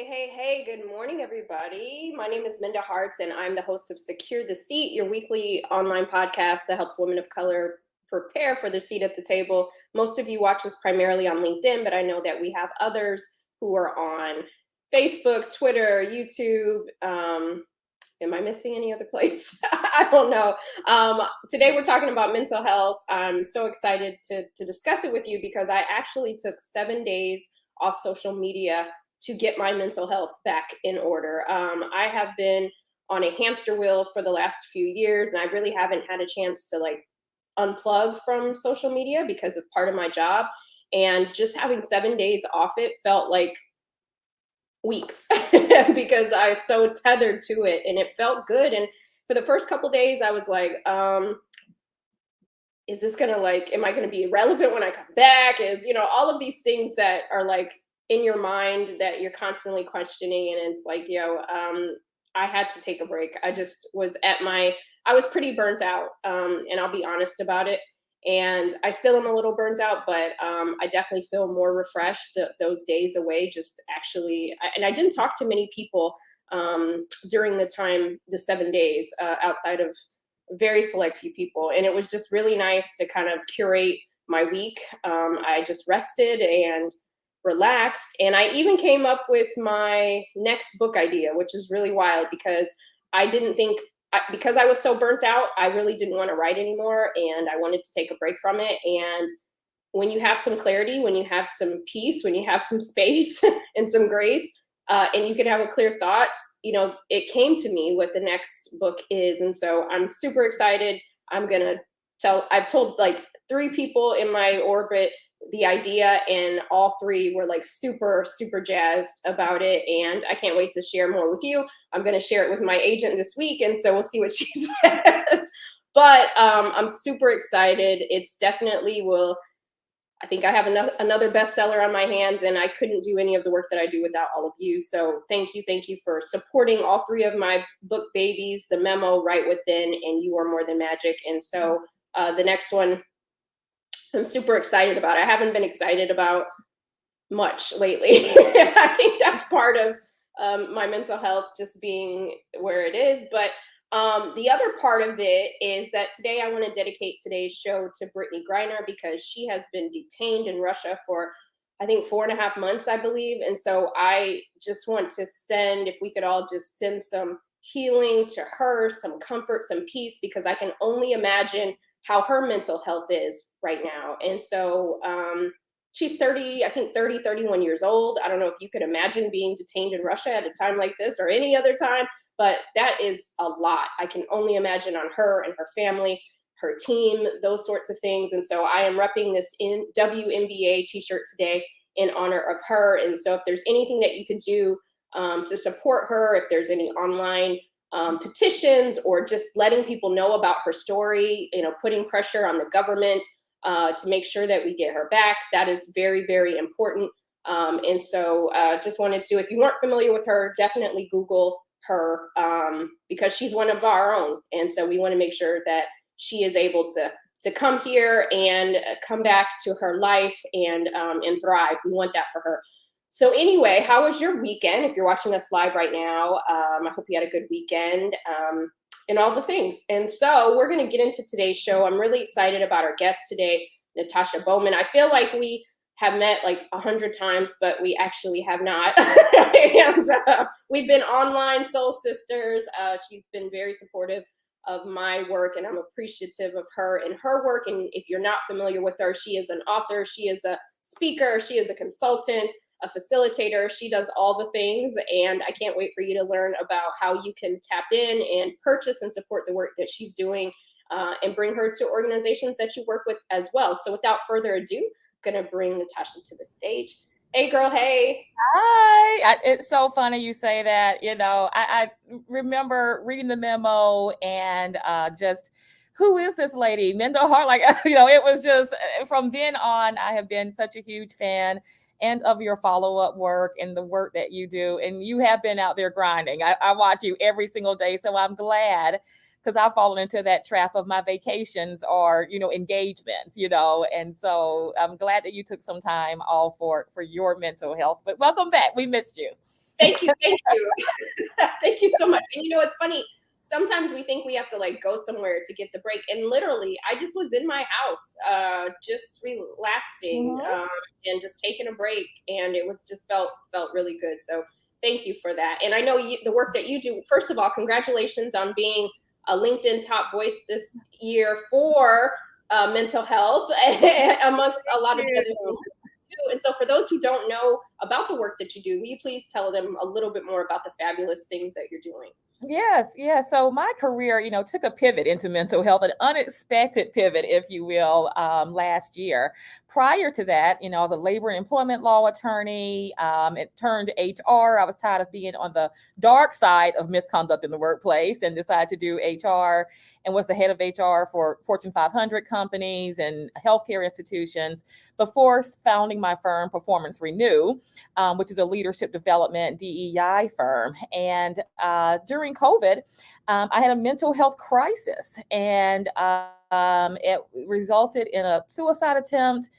Hey, good morning, everybody. My name is Minda Hartz, and I'm the host of Secure the Seat, your weekly online podcast that helps women of color prepare for their seat at the table. Most of you watch us primarily on LinkedIn, but I know that we have others who are on Facebook, Twitter, YouTube. Am I missing any other place? I don't know. Today we're talking about mental health. I'm so excited to discuss it with you because I actually took 7 days off social media to get my mental health back in order. I have been on a hamster wheel for the last few years, and I really haven't had a chance to unplug from social media because it's part of my job. And just having 7 days off it felt like weeks because I was so tethered to it, and it felt good. And for the first couple days, I was like, is this gonna am I gonna be irrelevant when I come back? Is, all of these things that are in your mind that you're constantly questioning. And it's I had to take a break. I just was I was pretty burnt out, and I'll be honest about it. And I still am a little burnt out, but I definitely feel more refreshed those days away. Just actually, and I didn't talk to many people during the 7 days outside of very select few people. And it was just really nice to kind of curate my week. I just rested and relaxed. And I even came up with my next book idea, which is really wild because I didn't think, because I was so burnt out, I really didn't want to write anymore. And I wanted to take a break from it. And when you have some clarity, when you have some peace, when you have some space and some grace, and you can have a clear thoughts, it came to me what the next book is. And so I'm super excited. I've told 3 people in my orbit the idea, and all 3 were super, super jazzed about it. And I can't wait to share more with you. I'm going to share it with my agent this week, and so we'll see what she says. But I'm super excited. It's definitely I think I have another bestseller on my hands, and I couldn't do any of the work that I do without all of you. So thank you for supporting all 3 of my book babies, The Memo, Right Within, and You Are More Than Magic. And so the next one, I'm super excited about. I haven't been excited about much lately. I think that's part of my mental health just being where it is. But the other part of it is that today I want to dedicate today's show to Brittany Griner because she has been detained in Russia for, I think, 4.5 months, I believe. And so I just want to if we could all just send some healing to her, some comfort, some peace, because I can only imagine how her mental health is right now. And so she's 31 years old. I don't know if you could imagine being detained in Russia at a time like this or any other time, but that is a lot. I can only imagine on her and her family, her team, those sorts of things. And so I am repping this WNBA t-shirt today in honor of her. And so if there's anything that you could do to support her, if there's any online petitions or just letting people know about her story, putting pressure on the government to make sure that we get her back, that is very, very important. And so just wanted to, if you weren't familiar with her, definitely Google her because she's one of our own. And so we want to make sure that she is able to come here and come back to her life and thrive. We want that for her. So anyway, how was your weekend? If you're watching us live right now, I hope you had a good weekend and all the things. And so we're going to get into today's show. I'm really excited about our guest today, Natasha Bowman. I feel like we have met 100 times, but we actually have not. And we've been online soul sisters. She's been very supportive of my work, and I'm appreciative of her and her work. And if you're not familiar with her, she is an author, she is a speaker, she is a consultant, a facilitator. She does all the things, and I can't wait for you to learn about how you can tap in and purchase and support the work that she's doing and bring her to organizations that you work with as well. So without further ado, I'm going to bring Natasha to the stage. Hey, girl. Hey. Hi. It's so funny you say that. I remember reading the memo and just, who is this lady? Minda Hart. It was just, from then on, I have been such a huge fan and of your follow-up work and the work that you do. And you have been out there grinding. I watch you every single day. So I'm glad, because I've fallen into that trap of my vacations or, engagements, and so I'm glad that you took some time off for your mental health. But welcome back. We missed you. Thank you. Thank you so much. And it's funny. Sometimes we think we have to like go somewhere to get the break. And literally, I just was in my house, just relaxing, and just taking a break. And it was just felt really good. So thank you for that. And I know the work that you do, first of all, congratulations on being a LinkedIn top voice this year for mental health amongst a lot of the other things. And so for those who don't know about the work that you do, will you please tell them a little bit more about the fabulous things that you're doing? Yes. So my career, took a pivot into mental health, an unexpected pivot, if you will, last year. Prior to that, I was a labor and employment law attorney. It turned HR. I was tired of being on the dark side of misconduct in the workplace and decided to do HR, and was the head of HR for Fortune 500 companies and healthcare institutions before founding my firm, Performance Renew, which is a leadership development DEI firm. And during COVID, I had a mental health crisis, and it resulted in a suicide attempt,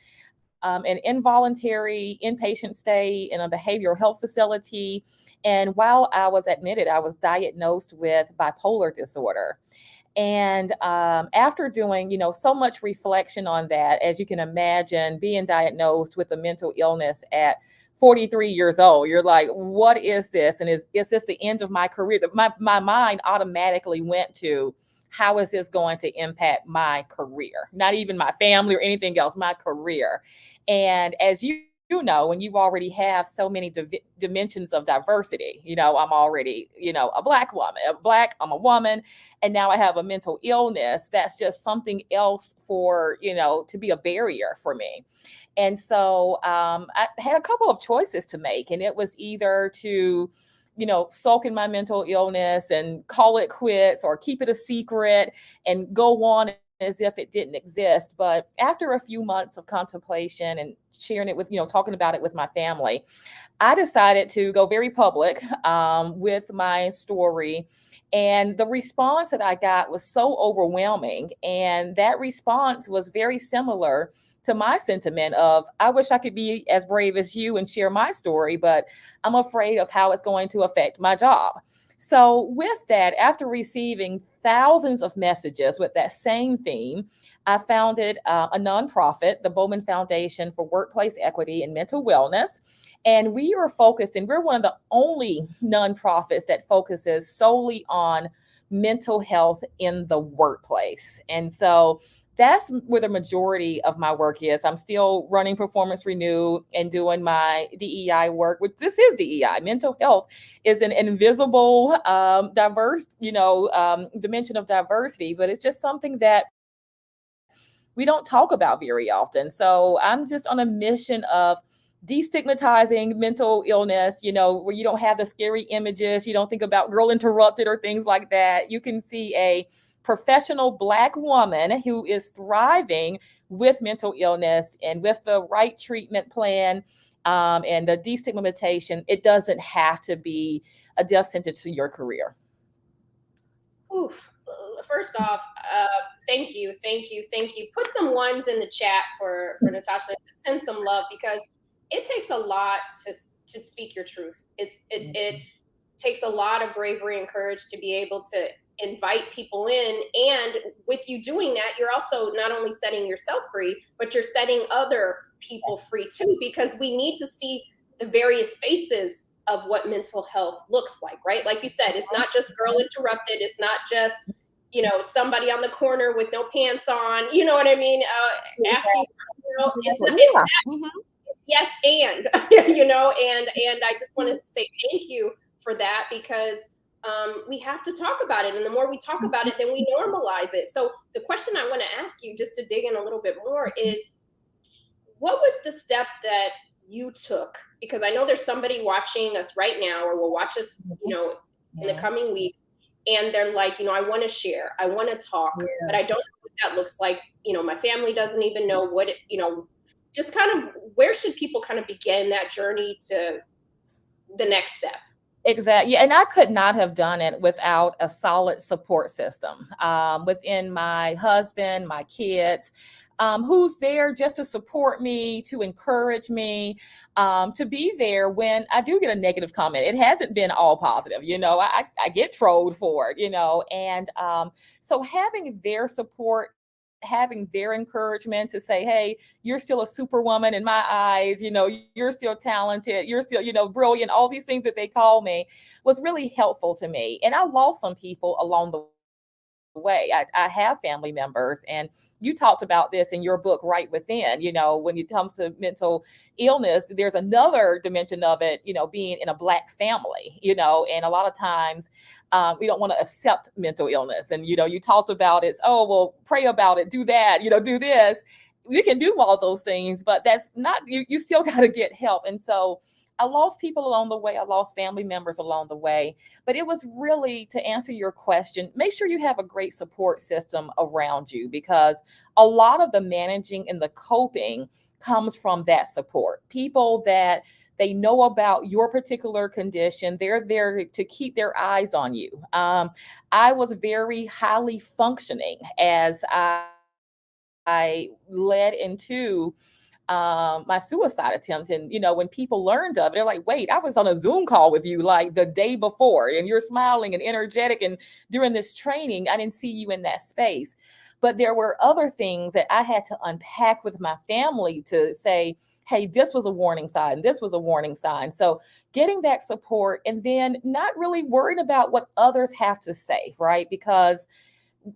an involuntary inpatient stay in a behavioral health facility. And while I was admitted, I was diagnosed with bipolar disorder. And after doing, so much reflection on that, as you can imagine, being diagnosed with a mental illness at 43 years old, you're like, what is this? And is this the end of my career? My mind automatically went to, how is this going to impact my career? Not even my family or anything else, my career. And as you know, when you already have so many dimensions of diversity, I'm already, a Black woman, I'm a woman, and now I have a mental illness. That's just something else for, to be a barrier for me. And so I had a couple of choices to make, and it was either to, sulk in my mental illness and call it quits, or keep it a secret and go on as if it didn't exist. But after a few months of contemplation and sharing it with, talking about it with my family, I decided to go very public with my story. And the response that I got was so overwhelming. And that response was very similar to my sentiment of, I wish I could be as brave as you and share my story, but I'm afraid of how it's going to affect my job. So with that, after receiving thousands of messages with that same theme, I founded a nonprofit, the Bowman Foundation for Workplace Equity and Mental Wellness. And we are focused, and we're one of the only nonprofits that focuses solely on mental health in the workplace. And so that's where the majority of my work is. I'm still running Performance Renew and doing my DEI work, which this is DEI. Mental health is an invisible, diverse, dimension of diversity, but it's just something that we don't talk about very often. So I'm just on a mission of destigmatizing mental illness, where you don't have the scary images. You don't think about Girl Interrupted or things like that. You can see a professional Black woman who is thriving with mental illness, and with the right treatment plan and the destigmatization, it doesn't have to be a death sentence to your career. Oof. First off, thank you. Put some ones in the chat for Natasha. Send some love, because it takes a lot to speak your truth. It takes a lot of bravery and courage to be able to invite people in. And with you doing that, you're also not only setting yourself free, but you're setting other people free too, because we need to see the various faces of what mental health looks like, right? Like you said, it's not just Girl Interrupted. It's not just, somebody on the corner with no pants on, you know what I mean? Asking, it's that, yes, and, and I just want to say thank you for that, because we have to talk about it. And the more we talk about it, then we normalize it. So the question I want to ask you, just to dig in a little bit more, is what was the step that you took? Because I know there's somebody watching us right now, or will watch us, in the coming weeks, and they're like, I want to share, I want to talk, but I don't know what that looks like. My family doesn't even know what it, just kind of, where should people kind of begin that journey to the next step? Exactly. And I could not have done it without a solid support system within my husband, my kids. who's there just to support me, to encourage me, to be there when I do get a negative comment. It hasn't been all positive, you know, I get trolled for it, you know, and so having their support, having their encouragement to say, hey, you're still a superwoman in my eyes, you know, you're still talented, you're still, you know, brilliant, all these things that they call me was really helpful to me. And I lost some people along the way. I have family members, and you talked about this in your book, Right Within. You know, when it comes to mental illness, there's another dimension of it, you know, being in a Black family, you know, and a lot of times we don't want to accept mental illness. And, you know, you talked about it. Oh, well, pray about it, do that, you know, do this. We can do all those things, but that's not, you still got to get help. And so I lost people along the way. I lost family members along the way. But it was really, to answer your question, make sure you have a great support system around you, because a lot of the managing and the coping comes from that support. People that they know about your particular condition, they're there to keep their eyes on you. I was very highly functioning as I led into my suicide attempt. And, you know, when people learned of it, they're like, wait, I was on a Zoom call with you like the day before, and you're smiling and energetic. And during this training, I didn't see you in that space. But there were other things that I had to unpack with my family to say, hey, this was a warning sign. This was a warning sign. So getting that support, and then not really worried about what others have to say, right? Because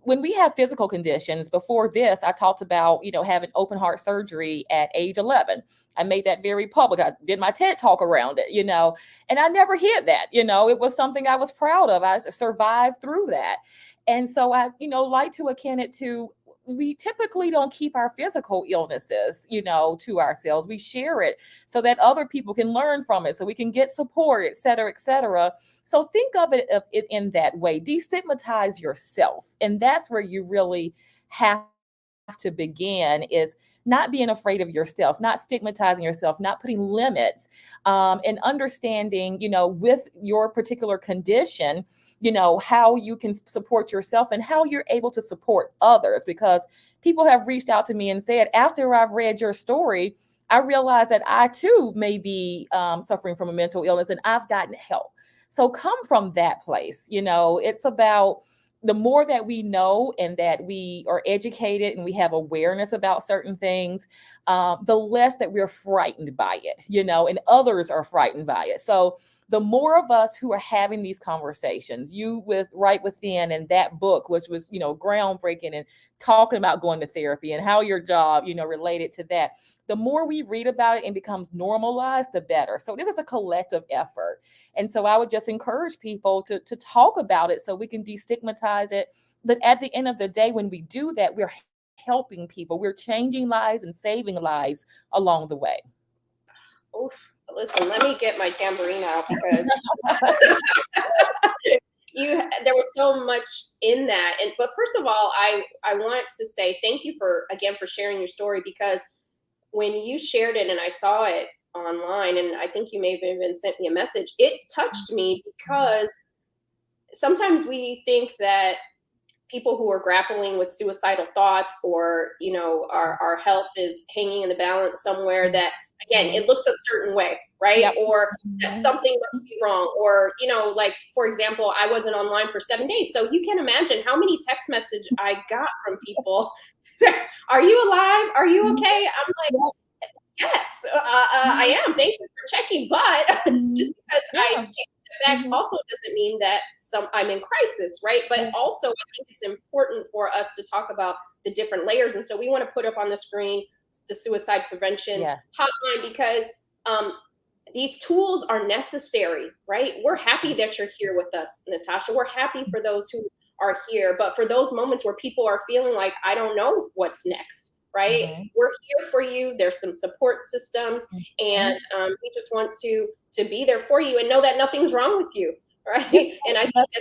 when we have physical conditions, before this, I talked about, you know, having open heart surgery at age 11. I made that very public. I did my TED talk around it, you know, and I never hid that, you know, it was something I was proud of. I survived through that. And so I, you know, like to akin it to, we typically don't keep our physical illnesses, you know, to ourselves. We share it so that other people can learn from it, so we can get support, et cetera, et cetera. So think of it in that way. Destigmatize yourself. And that's where you really have to begin, is not being afraid of yourself, not stigmatizing yourself, not putting limits, and understanding, you know, with your particular condition, you know, how you can support yourself and how you're able to support others. Because people have reached out to me and said, after I've read your story, I realized that I too may be suffering from a mental illness, and I've gotten help. So come from that place. You know, it's about the more that we know and that we are educated and we have awareness about certain things, the less that we're frightened by it, you know, and others are frightened by it. So the more of us who are having these conversations, you with Right Within and that book, which was, you know, groundbreaking, and talking about going to therapy and how your job, you know, related to that, the more we read about it and becomes normalized, the better. So this is a collective effort. And so I would just encourage people to talk about it so we can destigmatize it. But at the end of the day, when we do that, we're helping people. We're changing lives and saving lives along the way. Oof. Listen, let me get my tambourine out, because there was so much in that. And but first of all, I want to say thank you for sharing your story, because when you shared it and I saw it online, and I think you may have even sent me a message, it touched me, because sometimes we think that people who are grappling with suicidal thoughts, or, you know, our health is hanging in the balance somewhere, that again, it looks a certain way, right? Yep. Or that something must be wrong, or, you know, like, for example, I wasn't online for 7 days. So you can imagine how many text messages I got from people. Are you alive? Are you okay? I'm like, yes, I am. Thank you for checking. But just because I take it back also doesn't mean that I'm in crisis, right? But also, I think it's important for us to talk about the different layers. And so we want to put up on the screen the suicide prevention hotline, because these tools are necessary, right? We're happy that you're here with us, Natasha. We're happy for those who are here. But for those moments where people are feeling like, I don't know what's next, right? We're here for you. There's some support systems, and we just want to be there for you and know that nothing's wrong with you, right? And I think that's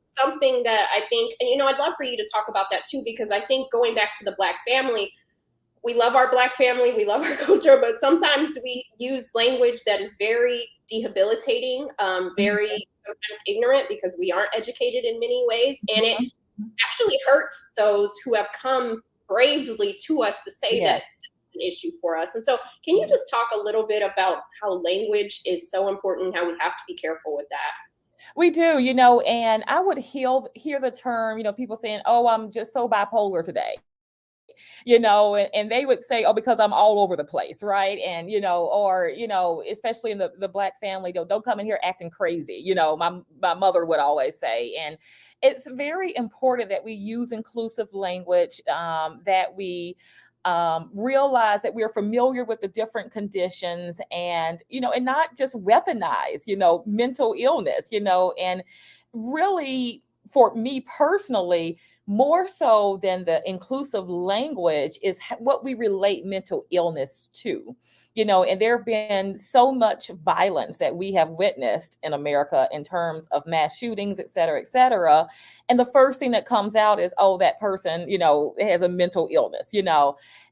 something that I think, and, you know, I'd love for you to talk about that too, because I think going back to the Black family, we love our Black family, we love our culture, but sometimes we use language that is very debilitating, very sometimes ignorant, because we aren't educated in many ways, and it actually hurts those who have come bravely to us to say Yeah. that this is an issue for us. And so can you just talk a little bit about how language is so important, how we have to be careful with that? We do, and I would hear the term, people saying, "Oh, I'm just so bipolar today." And they would say, "Oh, because I'm all over the place," right? And or especially in the Black family, don't come in here acting crazy. My mother would always say. And it's very important that we use inclusive language, that we realize that we're familiar with the different conditions, and not just weaponize mental illness, and really, for me personally, more so than the inclusive language is what we relate mental illness to. And there have been so much violence that we have witnessed in America in terms of mass shootings, et cetera, et cetera. And the first thing that comes out is, oh, that person, has a mental illness,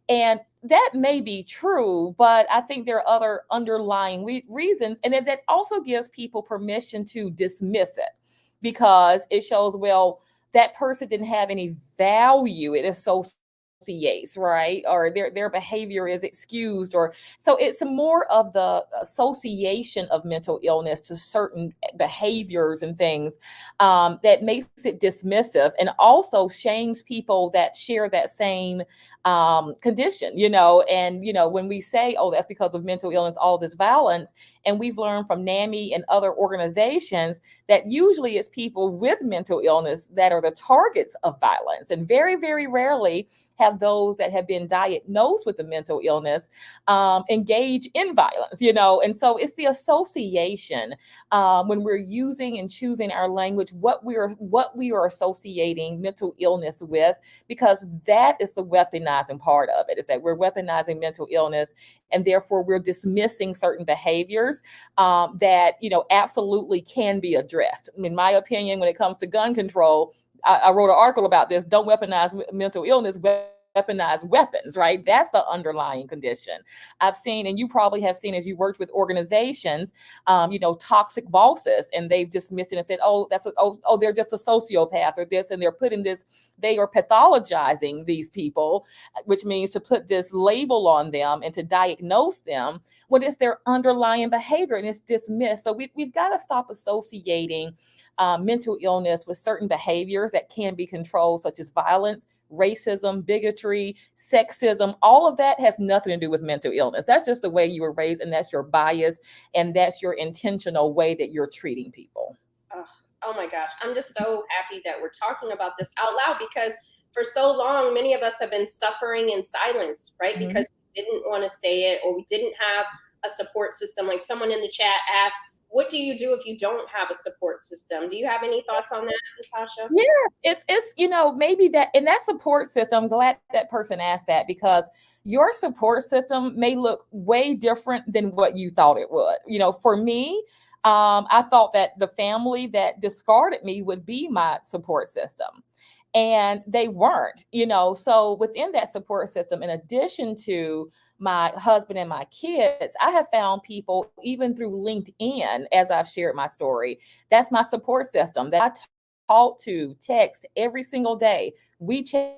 and that may be true, but I think there are other underlying reasons. And then that also gives people permission to dismiss it, because it shows, well, that person didn't have any value. It associates, right? Or their behavior is excused. Or so it's more of the association of mental illness to certain behaviors and things, that makes it dismissive, and also shames people that share that same condition, and when we say, oh, that's because of mental illness, all this violence, and we've learned from NAMI and other organizations that usually it's people with mental illness that are the targets of violence, and very, very rarely have those that have been diagnosed with a mental illness engage in violence, and so it's the association, when we're using and choosing our language, what we are associating mental illness with, because that is the weaponizing part of it, is that we're weaponizing mental illness, and therefore we're dismissing certain behaviors that absolutely can be addressed. In my opinion, when it comes to gun control, I wrote an article about this. Don't weaponize mental illness, weaponize weapons, right? That's the underlying condition. I've seen, and you probably have seen as you worked with organizations, toxic bosses, and they've dismissed it and said, oh, they're just a sociopath or this, and they're putting this, they are pathologizing these people, which means to put this label on them and to diagnose them when it's their underlying behavior, and it's dismissed. So we've got to stop associating mental illness with certain behaviors that can be controlled, such as violence, racism, bigotry, sexism. All of that has nothing to do with mental illness. That's just the way you were raised, and that's your bias, and that's your intentional way that you're treating people. Oh my gosh, I'm just so happy that we're talking about this out loud, because for so long, many of us have been suffering in silence, right? Mm-hmm. Because we didn't want to say it, or we didn't have a support system. Like someone in the chat asked, what do you do if you don't have a support system? Do you have any thoughts on that, Natasha? Yes, it's maybe that, and that support system, I'm glad that person asked that, because your support system may look way different than what you thought it would. For me, I thought that the family that discarded me would be my support system, and they weren't. So within that support system, in addition to my husband and my kids, I have found people even through LinkedIn, as I've shared my story. That's my support system that I talk to, text every single day. We check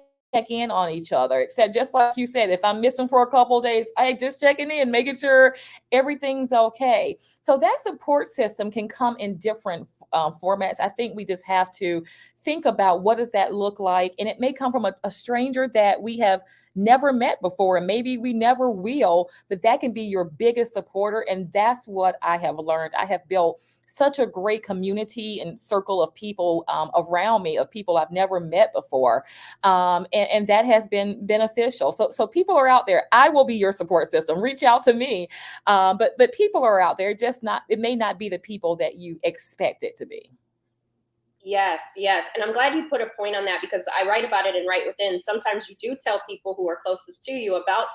in on each other, except just like you said, if I'm missing for a couple of days, I just checking in, making sure everything's okay. So that support system can come in different formats. I think we just have to think about, what does that look like? And it may come from a stranger that we have never met before, and maybe we never will, but that can be your biggest supporter. And that's what I have learned. I have built such a great community and circle of people around me, of people I've never met before. And that has been beneficial. So people are out there. I will be your support system. Reach out to me. But people are out there, it may not be the people that you expect it to be. Yes, yes. And I'm glad you put a point on that, because I write about it in Write Within. Sometimes you do tell people who are closest to you about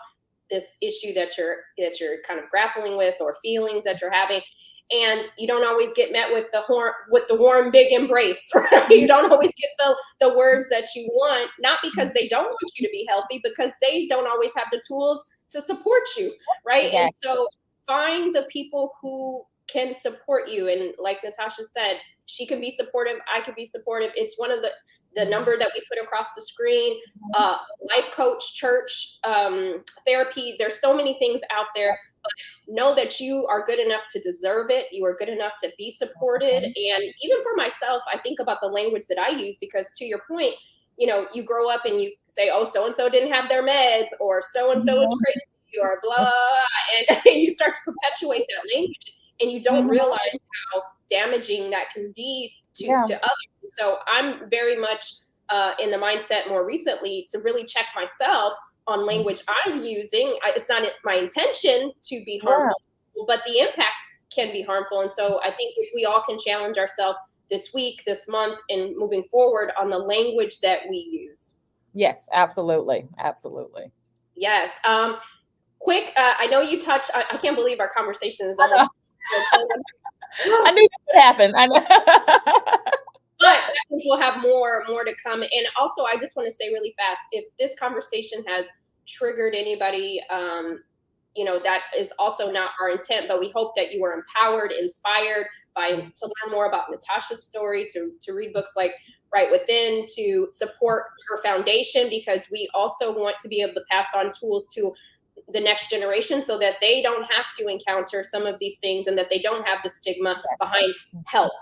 this issue that you're kind of grappling with, or feelings that you're having. And you don't always get met with the warm, big embrace, right? You don't always get the words that you want, not because they don't want you to be healthy, because they don't always have the tools to support you, right? Exactly. And so find the people who can support you. And like Natasha said, she can be supportive. I can be supportive. It's one of the number that we put across the screen, life coach, church, therapy. There's so many things out there, but know that you are good enough to deserve it. You are good enough to be supported. And even for myself, I think about the language that I use, because to your point, you know, you grow up and you say, oh, so-and-so didn't have their meds, or so-and-so is crazy, or blah, and you start to perpetuate that language, and you don't realize how damaging that can be to others. So I'm very much in the mindset more recently to really check myself on language I'm using. It's not my intention to be harmful, but the impact can be harmful. And so I think if we all can challenge ourselves this week, this month, and moving forward on the language that we use. Yes, absolutely. Absolutely. Yes. Quick, I know you touched, I can't believe our conversation is almost. I knew that would happen. I know. But that means we'll have more to come. And also, I just want to say really fast, if this conversation has triggered anybody, you know, that is also not our intent, but we hope that you were empowered, inspired to learn more about Natasha's story, to read books like Right Within, to support her foundation, because we also want to be able to pass on tools to the next generation so that they don't have to encounter some of these things, and that they don't have the stigma behind help.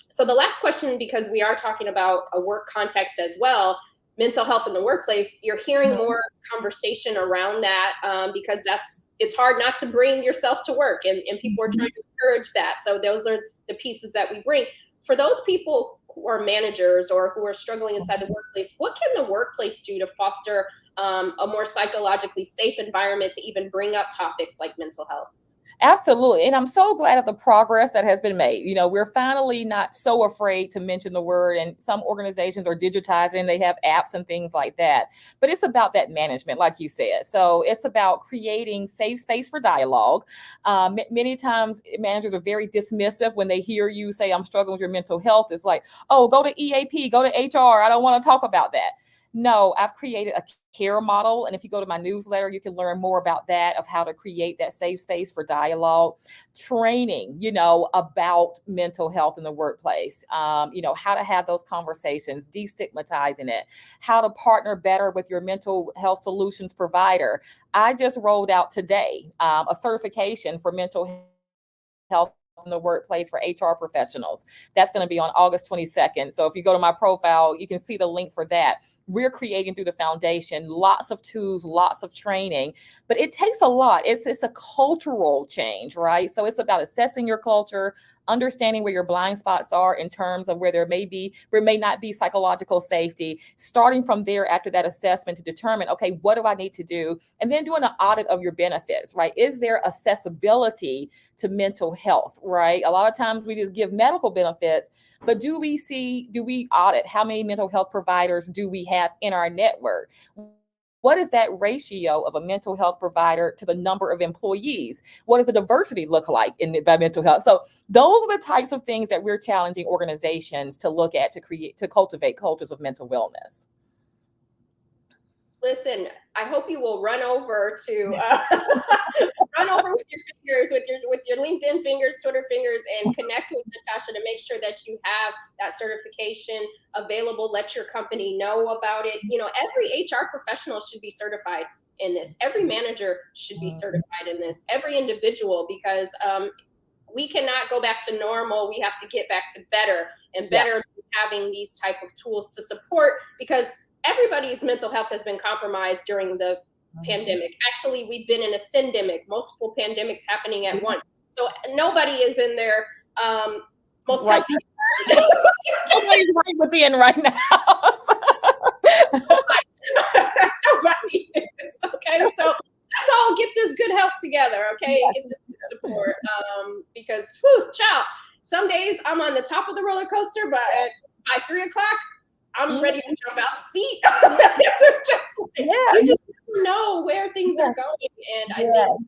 So the last question, because we are talking about a work context as well, mental health in the workplace, you're hearing more conversation around that, because it's hard not to bring yourself to work, and people are trying to encourage that. So those are the pieces that we bring. For those people who are managers or who are struggling inside the workplace, what can the workplace do to foster a more psychologically safe environment to even bring up topics like mental health? Absolutely. And I'm so glad of the progress that has been made. You know, we're finally not so afraid to mention the word, and some organizations are digitizing, they have apps and things like that. But it's about that management, like you said. So it's about creating safe space for dialogue. Many times managers are very dismissive when they hear you say, I'm struggling with your mental health. It's like, oh, go to EAP, go to HR. I don't want to talk about that. No, I've created a care model. And if you go to my newsletter, you can learn more about that, of how to create that safe space for dialogue, training, you know, about mental health in the workplace, you know, how to have those conversations, destigmatizing it, how to partner better with your mental health solutions provider. I just rolled out today a certification for mental health in the workplace for HR professionals. That's going to be on August 22nd. So if you go to my profile, you can see the link for that. We're creating through the foundation lots of tools, lots of training, but it takes a lot. It's a cultural change, right? So it's about assessing your culture, understanding where your blind spots are in terms of where there may not be psychological safety, starting from there after that assessment to determine, okay, what do I need to do? And then doing an audit of your benefits, right? Is there accessibility to mental health, right? A lot of times we just give medical benefits, but do we audit how many mental health providers do we have in our network? What is that ratio of a mental health provider to the number of employees? What does the diversity look like by mental health? So those are the types of things that we're challenging organizations to look at, to cultivate cultures of mental wellness. Listen, I hope you will run over run over with your fingers, with your LinkedIn fingers, Twitter fingers, and connect with Natasha to make sure that you have that certification available. Let your company know about it. You know, every HR professional should be certified in this. Every manager should be certified in this. Every individual, because we cannot go back to normal. We have to get back to better, and better having these type of tools to support, because everybody's mental health has been compromised during the pandemic. Actually, we've been in a syndemic, multiple pandemics happening at once. So nobody is in their most healthy. Nobody's right within right now. Nobody is. Okay, so let's all get this good health together. Okay, get this good support. Because, child, some days I'm on the top of the roller coaster, but by 3 o'clock, I'm ready to jump out the seat. You just know where things are going. And I think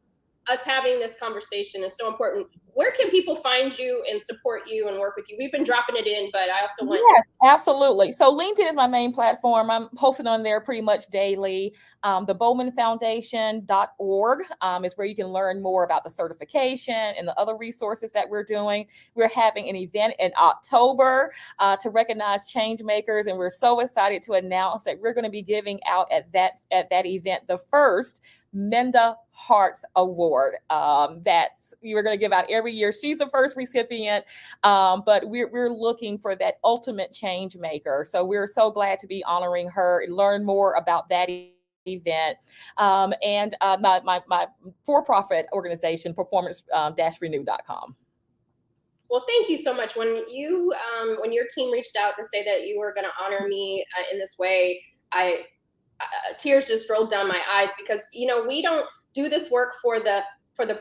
us having this conversation is so important. where can people find you and support you and work with you? We've been dropping it in, but I also want. Yes, absolutely. So LinkedIn is my main platform. I'm posting on there pretty much daily. The bowmanfoundation.org is where you can learn more about the certification and the other resources that we're doing. We're having an event in October to recognize change makers, and we're so excited to announce that we're going to be giving out at that event the first Minda Hearts Award. That's we're going to give out every year. She's the first recipient, but we're looking for that ultimate change maker. So we're so glad to be honoring her and learn more about that event. And my for-profit organization, performance-renew.com. Well, thank you so much. When your team reached out to say that you were going to honor me in this way, tears just rolled down my eyes, because we don't do this work for the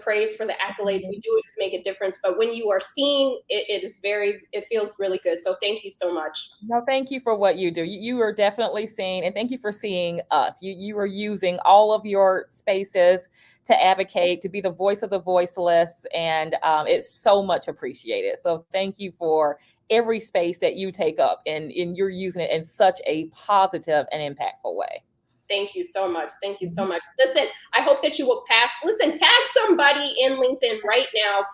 praise, for the accolades. We do it to make a difference, but when you are seen, it feels really good. So thank you so much. No, thank you for what you do. You are definitely seen, and thank you for seeing us. You are using all of your spaces to advocate, to be the voice of the voiceless, and it's so much appreciated. So thank you for every space that you take up, and you're using it in such a positive and impactful way. Thank you so much. Thank you so much. Listen, I hope that you will tag somebody in LinkedIn right now,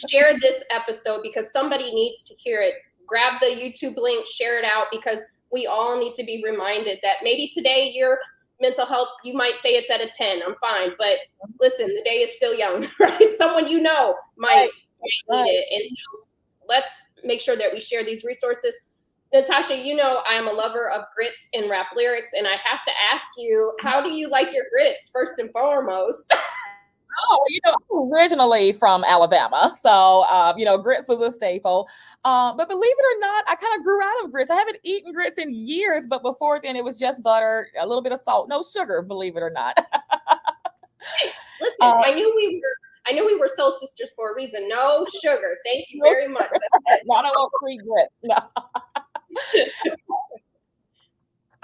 share this episode, because somebody needs to hear it. Grab the YouTube link, share it out, because we all need to be reminded that maybe today your mental health, you might say it's at a 10, I'm fine, but listen, the day is still young, right? Someone might need it. And so let's make sure that we share these resources. Natasha, I am a lover of grits and rap lyrics, and I have to ask you, how do you like your grits, first and foremost? Oh, I'm originally from Alabama, so grits was a staple. But believe it or not, I kind of grew out of grits. I haven't eaten grits in years, but before then it was just butter, a little bit of salt, no sugar, believe it or not. Hey, listen, I knew we were soul sisters for a reason. No sugar. Thank you very much. No, I don't want free grits. No.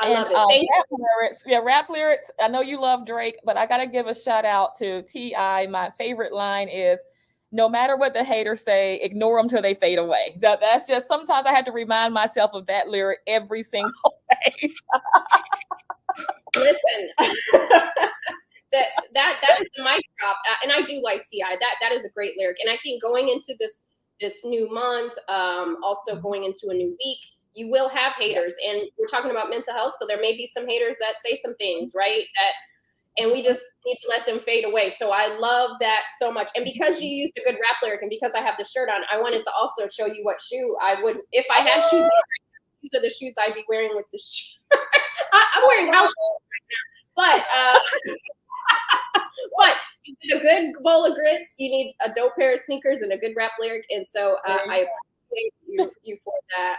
I love it. Rap lyrics. I know you love Drake, but I got to give a shout out to T.I. My favorite line is, "No matter what the haters say, ignore them till they fade away." That's just, sometimes I have to remind myself of that lyric every single day. Listen, that is the mic drop, and I do like T.I. That is a great lyric, and I think going into this new month, also going into a new week, you will have haters, and we're talking about mental health, so there may be some haters that say some things, right? And we just need to let them fade away. So I love that so much. And because you used a good rap lyric, and because I have the shirt on, I wanted to also show you what shoe I would, if I had shoes. These are the shoes I'd be wearing with the shoe. I'm wearing house shoes right now, but you need a good bowl of grits. You need a dope pair of sneakers and a good rap lyric. And so I appreciate you for that.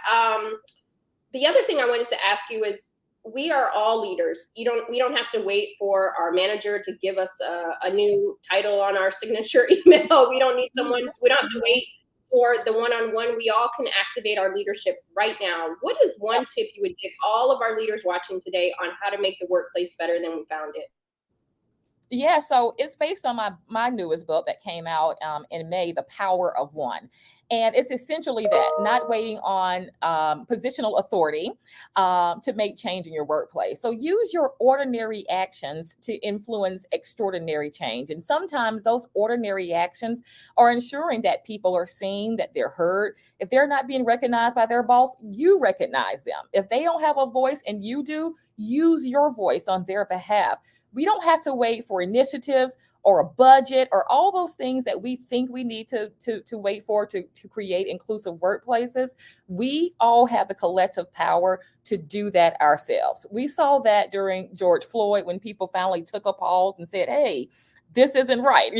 The other thing I wanted to ask you is, we are all leaders. We don't have to wait for our manager to give us a new title on our signature email. We don't need someone. We don't have to wait for the one-on-one. We all can activate our leadership right now. What is one tip you would give all of our leaders watching today on how to make the workplace better than we found it? Yeah, so it's based on my newest book that came out in May, The Power of One. And it's essentially that, not waiting on positional authority to make change in your workplace. So use your ordinary actions to influence extraordinary change. And sometimes those ordinary actions are ensuring that people are seen, that they're heard. If they're not being recognized by their boss, you recognize them. If they don't have a voice and you do, use your voice on their behalf. We don't have to wait for initiatives or a budget or all those things that we think we need to wait for to create inclusive workplaces. We all have the collective power to do that ourselves. We saw that during George Floyd, when people finally took a pause and said, hey, this isn't right,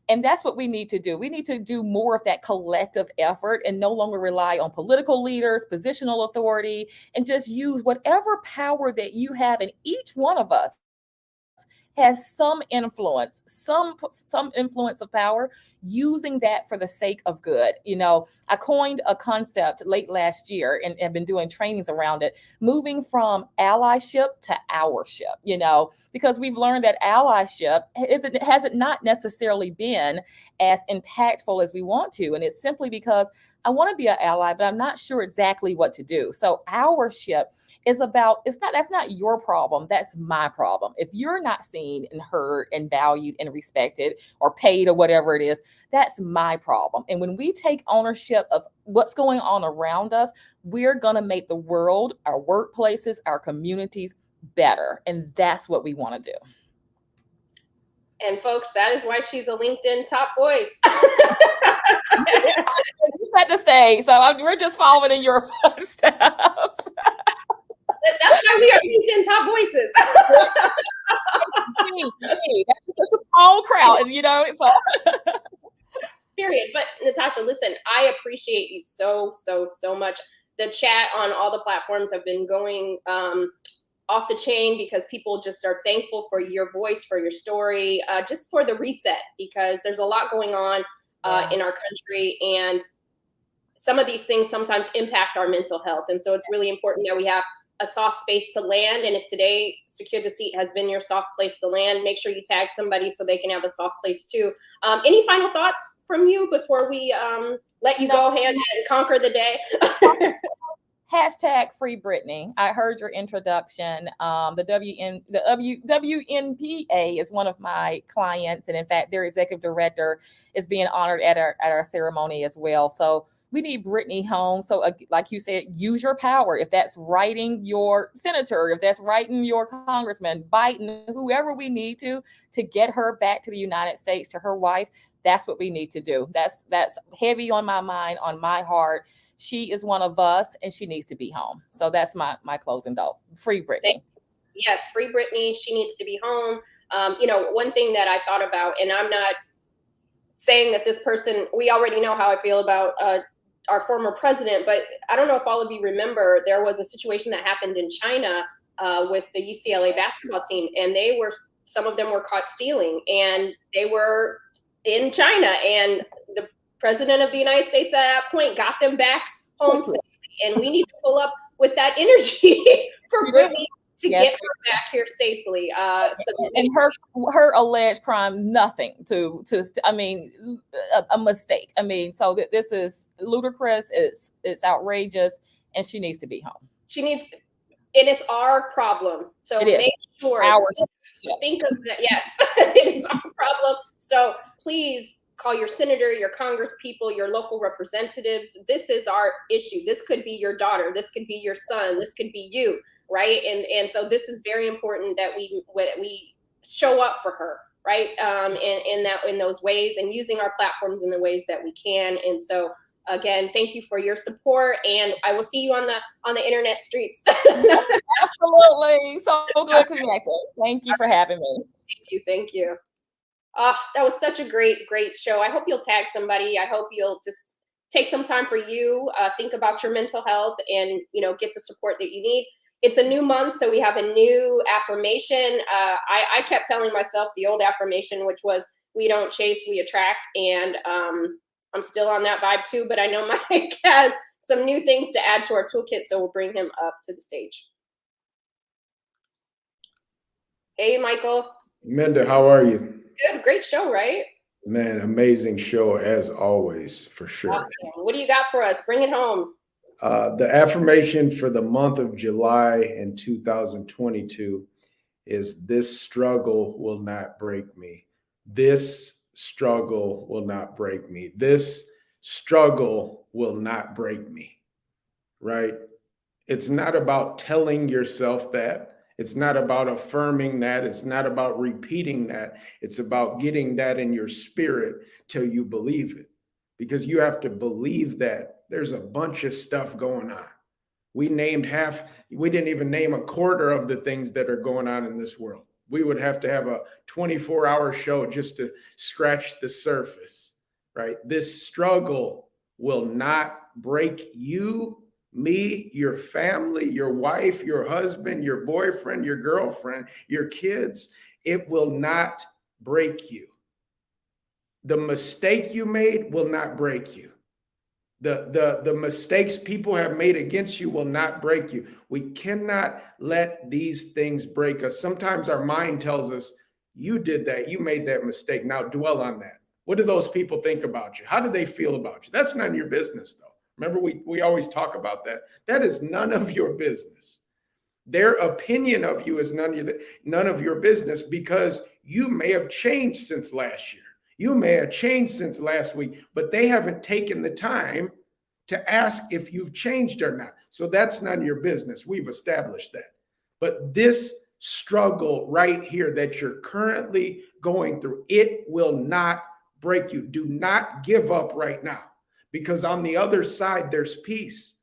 and that's what we need to do. We need to do more of that collective effort and no longer rely on political leaders, positional authority, and just use whatever power that you have. And each one of us has some influence, some influence of power, using that for the sake of good. I coined a concept late last year and have been doing trainings around it, moving from allyship to ourship, because we've learned that allyship hasn't not necessarily been as impactful as we want to. And it's simply because I want to be an ally, but I'm not sure exactly what to do. So ourship is about, that's not your problem. That's my problem. If you're not seen and heard and valued and respected or paid or whatever it is, that's my problem. And when we take ownership of what's going on around us, we're going to make the world, our workplaces, our communities better. And that's what we want to do. And folks, that is why she's a LinkedIn top voice. At the stage, so we're just following in your footsteps. That's why we are LinkedIn top voices. It's a small crowd, and it's all. Period. But Natasha, listen, I appreciate you so much. The chat on all the platforms have been going off the chain because people just are thankful for your voice, for your story, just for the reset, because there's a lot going on in our country, and some of these things sometimes impact our mental health. And so it's really important that we have a soft space to land. And if today Secure the Seat has been your soft place to land, make sure you tag somebody so they can have a soft place too. Any final thoughts from you before we let you go ahead and conquer the day? Hashtag Free Britney. I heard your introduction. The WNPA is one of my clients, and in fact, their executive director is being honored at our ceremony as well. So we need Britney home. So like you said, use your power. If that's writing your senator, if that's writing your congressman, Biden, whoever we need to get her back to the United States, to her wife, that's what we need to do. That's heavy on my mind, on my heart. She is one of us, and she needs to be home. So that's my closing thought. Free Britney. Yes, free Britney. She needs to be home. One thing that I thought about, and I'm not saying that this person, we already know how I feel about our former president, but I don't know if all of you remember, there was a situation that happened in China with the UCLA basketball team, and some of them were caught stealing, and they were in China, and the president of the United States at that point got them back home safely. And we need to pull up with that energy for Britney to get her back here safely. And her alleged crime, nothing to a mistake. So this is ludicrous. It's outrageous, and she needs to be home. She needs to, and it's our problem. So make sure think of that. Yes, it is our problem. So please call your senator, your congresspeople, your local representatives. This is our issue. This could be your daughter. This could be your son. This could be you, right? And so this is very important that we show up for her, right? In those ways, and using our platforms in the ways that we can. And so again, thank you for your support, and I will see you on the internet streets. Absolutely, so good connected. Thank you for having me. Thank you. That was such a great show. I hope you'll tag somebody. I hope you'll just take some time for you, think about your mental health, and get the support that you need. It's a new month, so we have a new affirmation. I kept telling myself the old affirmation, which was, we don't chase, we attract. And I'm still on that vibe too, but I know Mike has some new things to add to our toolkit, so we'll bring him up to the stage. Hey, Michael. Minda, how are you? Good, great show, right? Man, amazing show as always, for sure. Awesome. What do you got for us? Bring it home. The affirmation for the month of July in 2022 is, this struggle will not break me. This struggle will not break me. This struggle will not break me, right? It's not about telling yourself that. It's not about affirming that. It's not about repeating that. It's about getting that in your spirit till you believe it, because you have to believe that there's a bunch of stuff going on. We didn't even name a quarter of the things that are going on in this world. We would have to have a 24-hour show just to scratch the surface, right? This struggle will not break you, me, your family, your wife, your husband, your boyfriend, your girlfriend, your kids. it will not break you. The mistake you made will not break you. The mistakes people have made against you will not break you. We cannot let these things break us. Sometimes our mind tells us, you did that, you made that mistake. Now dwell on that. What do those people think about you? How do they feel about you? That's none of your business, though. Remember, we always talk about that. That is none of your business. Their opinion of you is none of your business, because you may have changed since last year. You may have changed since last week, but they haven't taken the time to ask if you've changed or not. So that's none of your business. We've established that. But this struggle right here that you're currently going through, it will not break you. Do not give up right now, because on the other side, there's peace.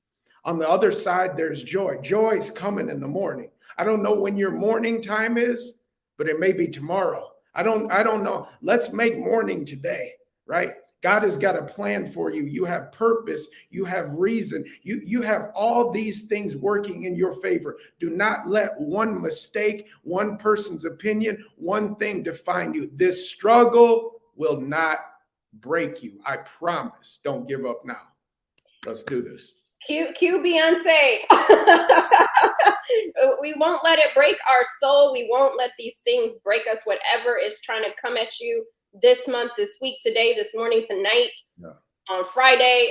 On the other side, there's joy. Joy is coming in the morning. I don't know when your morning time is, but it may be tomorrow. I don't know. Let's make morning today, right? God has got a plan for you. You have purpose. You have reason. You have all these things working in your favor. Do not let one mistake, one person's opinion, one thing define you. This struggle will not break you. I promise. Don't give up now. Let's do this. Cue Beyonce. We won't let it break our soul. We won't let these things break us. Whatever is trying to come at you this month, this week, today, this morning, tonight, on Friday,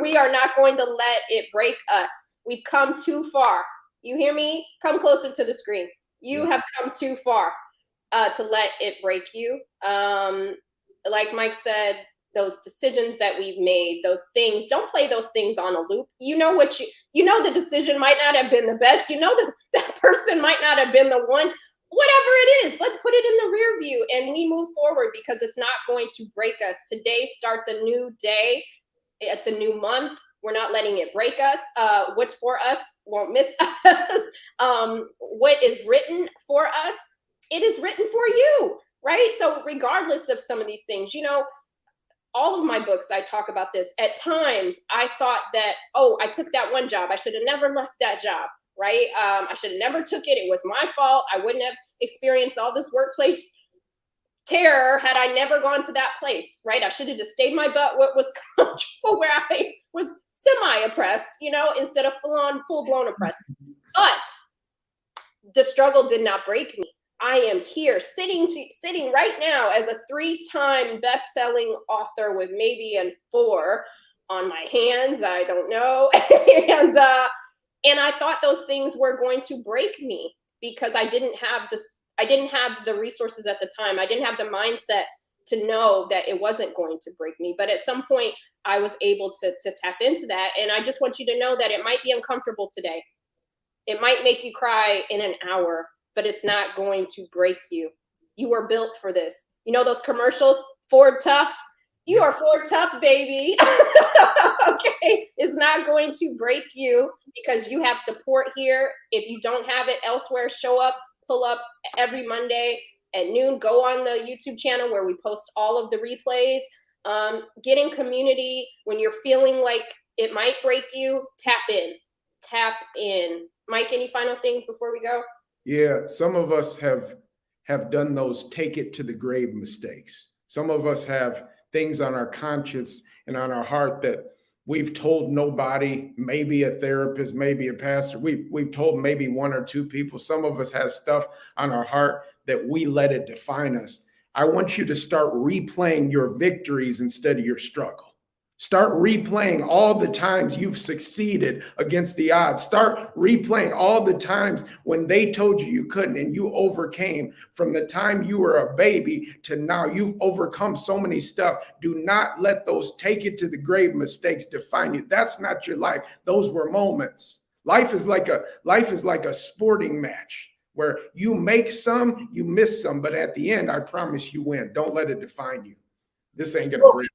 we are not going to let it break us. We've come too far. You hear me? Come closer to the screen. You have come too far to let it break you. Like Mike said, those decisions that we've made, those things, don't play those things on a loop. You know the decision might not have been the best. You know that person might not have been the one. Whatever it is, let's put it in the rear view and we move forward, because it's not going to break us. Today starts a new day. It's a new month. We're not letting it break us. What's for us won't miss us. What is written for us, it is written for you, right? So regardless of some of these things, all of my books, I talk about this. At times, I thought that, I took that one job. I should have never left that job, right? I should have never took it. It was my fault. I wouldn't have experienced all this workplace terror had I never gone to that place, right? I should have just stayed my butt what was comfortable, where I was semi-oppressed, instead of full-blown oppressed. But the struggle did not break me. I am here sitting right now as a 3-time best-selling author with maybe a 4 on my hands. I don't know. And I thought those things were going to break me, because I didn't have the resources at the time. I didn't have the mindset to know that it wasn't going to break me. But at some point I was able to tap into that. And I just want you to know that it might be uncomfortable today. It might make you cry in an hour, but it's not going to break you. You were built for this. Those commercials, Ford Tough? You are Ford Tough, baby. Okay, it's not going to break you, because you have support here. If you don't have it elsewhere, show up, pull up every Monday at noon. Go on the YouTube channel where we post all of the replays. Get in community. When you're feeling like it might break you, tap in. Mike, any final things before we go? Yeah, some of us have done those take it to the grave mistakes. Some of us have things on our conscience and on our heart that we've told nobody, maybe a therapist, maybe a pastor. We've told maybe 1 or 2 people. Some of us have stuff on our heart that we let it define us. I want you to start replaying your victories instead of your struggle. Start replaying all the times you've succeeded against the odds. Start replaying all the times when they told you couldn't and you overcame. From the time you were a baby to now, you've overcome so many stuff. Do not let those take it to the grave mistakes define you. That's not your life. Those were moments. Life is like a sporting match where you make some, you miss some, but at the end, I promise you win. Don't let it define you. This ain't gonna break.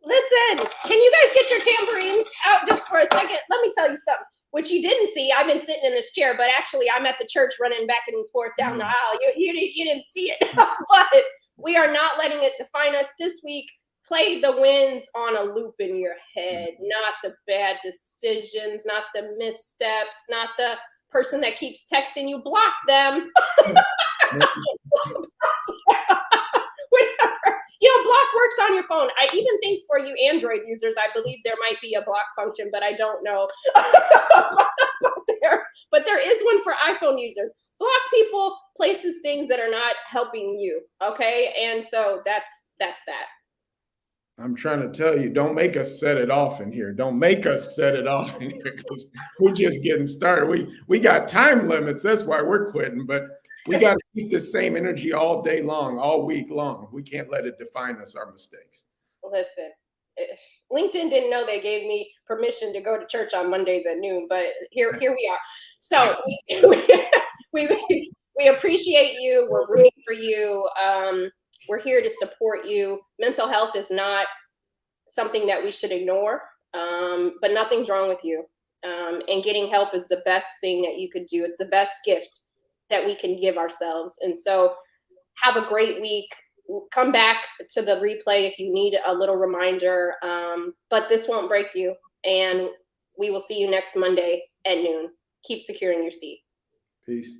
Listen, can you guys get your tambourines out just for a second? Let me tell you something. What you didn't see, I've been sitting in this chair, but actually I'm at the church running back and forth down the aisle. You didn't see it, but we are not letting it define us this week. Play the wins on a loop in your head, not the bad decisions, not the missteps, not the person that keeps texting you, block them. Whatever. Block works on your phone. I even think for you Android users, I believe there might be a block function, but I don't know. but there is one for iPhone users. Block people, places, things that are not helping you. Okay. And so that's that. I'm trying to tell you, don't make us set it off in here. Don't make us set it off in here, because we're just getting started. We got time limits. That's why we're quitting, but we got to keep the same energy all day long, all week long. We can't let it define us, our mistakes. Listen, LinkedIn didn't know they gave me permission to go to church on Mondays at noon, but here we are. So we appreciate you. We're rooting for you. We're here to support you. Mental health is not something that we should ignore, but nothing's wrong with you. And getting help is the best thing that you could do. It's the best gift that we can give ourselves. And so have a great week. Come back to the replay if you need a little reminder, but this won't break you. And we will see you next Monday at noon. Keep securing your seat. Peace.